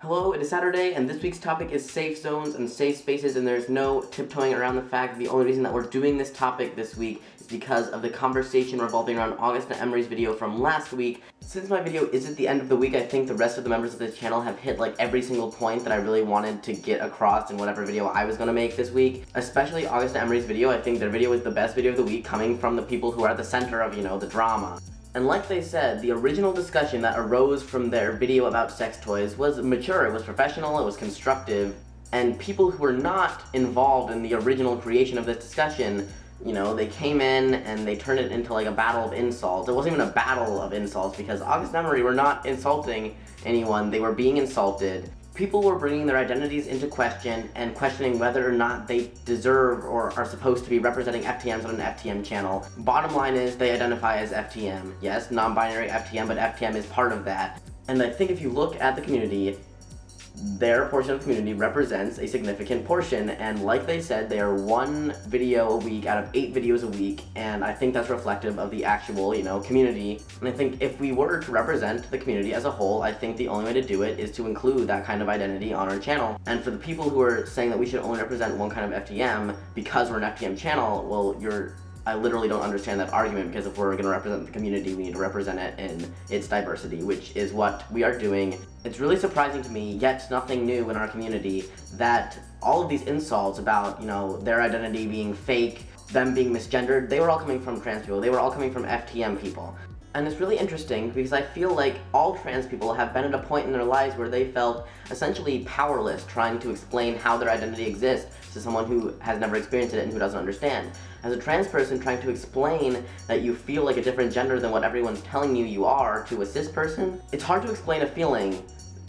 Hello, it is Saturday, and this week's topic is safe zones and safe spaces, and there's no tiptoeing around the fact that the only reason that we're doing this topic this week is because of the conversation revolving around August and Emery's video from last week. Since my video is at the end of the week, I think the rest of the members of this channel have hit like every single point that I really wanted to get across in whatever video I was gonna make this week. Especially August and Emery's video. I think their video was the best video of the week, coming from the people who are at the center of, the drama. And like they said, the original discussion that arose from their video about sex toys was mature, it was professional, it was constructive, and people who were not involved in the original creation of this discussion, they came in and they turned it into like a battle of insults. It wasn't even a battle of insults because August and Emery were not insulting anyone, they were being insulted. People were bringing their identities into question and questioning whether or not they deserve or are supposed to be representing FTMs on an FTM channel. Bottom line is they identify as FTM. Yes, non-binary FTM, but FTM is part of that. And I think if you look at the community, their portion of the community represents a significant portion, and like they said, they are 1 video a week out of 8 videos a week, and I think that's reflective of the actual, community. And I think if we were to represent the community as a whole, I think the only way to do it is to include that kind of identity on our channel. And for the people who are saying that we should only represent one kind of FTM because we're an FTM channel, well, I literally don't understand that argument, because if we're going to represent the community, we need to represent it in its diversity, which is what we are doing. It's really surprising to me, yet nothing new in our community, that all of these insults about, their identity being fake, them being misgendered, they were all coming from trans people, they were all coming from FTM people. And it's really interesting because I feel like all trans people have been at a point in their lives where they felt essentially powerless trying to explain how their identity exists to someone who has never experienced it and who doesn't understand. As a trans person trying to explain that you feel like a different gender than what everyone's telling you are to a cis person, it's hard to explain a feeling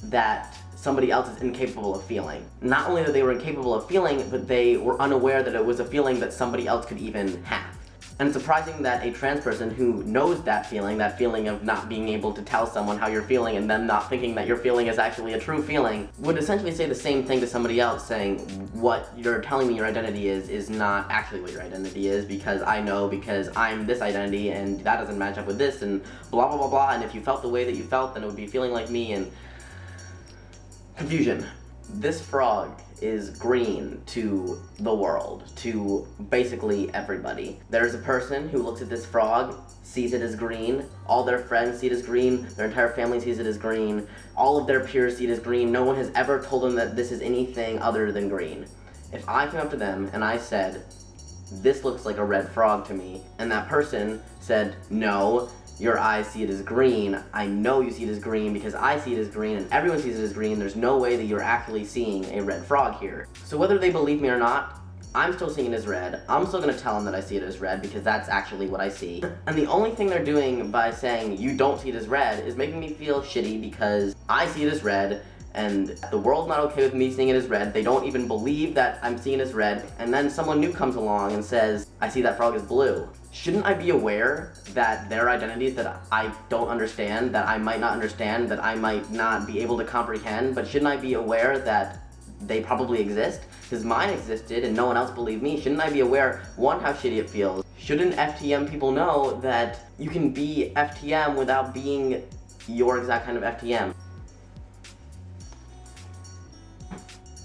that somebody else is incapable of feeling. Not only that they were incapable of feeling, but they were unaware that it was a feeling that somebody else could even have. And it's surprising that a trans person who knows that feeling of not being able to tell someone how you're feeling and them not thinking that your feeling is actually a true feeling, would essentially say the same thing to somebody else, saying, what you're telling me your identity is not actually what your identity is, because I know, because I'm this identity and that doesn't match up with this, and blah blah blah blah, and if you felt the way that you felt, then it would be feeling like me, and confusion. This frog is green to the world, to basically everybody. There's a person who looks at this frog, sees it as green, all their friends see it as green, their entire family sees it as green, all of their peers see it as green, no one has ever told them that this is anything other than green. If I came up to them and I said, this looks like a red frog to me, and that person said, no, your eyes see it as green, I know you see it as green because I see it as green and everyone sees it as green, there's no way that you're actually seeing a red frog here. So whether they believe me or not, I'm still seeing it as red. I'm still gonna tell them that I see it as red because that's actually what I see. And the only thing they're doing by saying you don't see it as red is making me feel shitty because I see it as red, and the world's not okay with me seeing it as red. They don't even believe that I'm seeing it as red, and then someone new comes along and says, I see that frog as blue. Shouldn't I be aware that their identities that I don't understand, that I might not understand, that I might not be able to comprehend, but shouldn't I be aware that they probably exist? Because mine existed and no one else believed me. Shouldn't I be aware, one, how shitty it feels? Shouldn't FTM people know that you can be FTM without being your exact kind of FTM?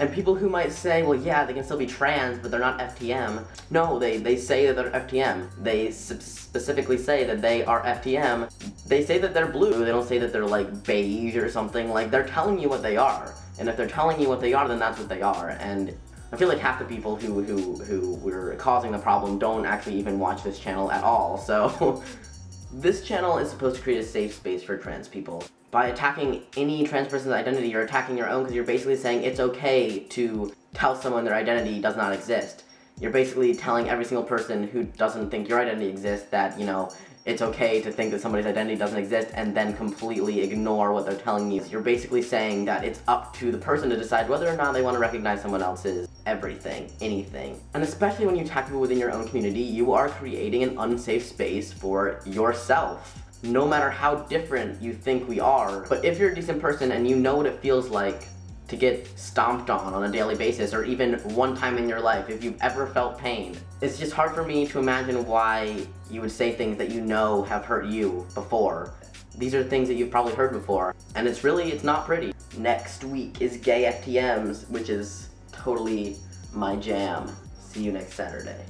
And people who might say, well, yeah, they can still be trans, but they're not FTM. No, they say that they're FTM. They specifically say that they are FTM. They say that they're blue. They don't say that they're like beige or something. Like, they're telling you what they are. And if they're telling you what they are, then that's what they are. And I feel like half the people who were causing the problem don't actually even watch this channel at all. So this channel is supposed to create a safe space for trans people. By attacking any trans person's identity, you're attacking your own, because you're basically saying it's okay to tell someone their identity does not exist. You're basically telling every single person who doesn't think your identity exists that, it's okay to think that somebody's identity doesn't exist and then completely ignore what they're telling you. You're basically saying that it's up to the person to decide whether or not they want to recognize someone else's everything, anything. And especially when you attack people within your own community, you are creating an unsafe space for yourself. No matter how different you think we are. But if you're a decent person and you know what it feels like to get stomped on a daily basis, or even one time in your life, if you've ever felt pain, it's just hard for me to imagine why you would say things that you know have hurt you before. These are things that you've probably heard before, and it's not pretty. Next week is Gay FTMs, which is totally my jam. See you next Saturday.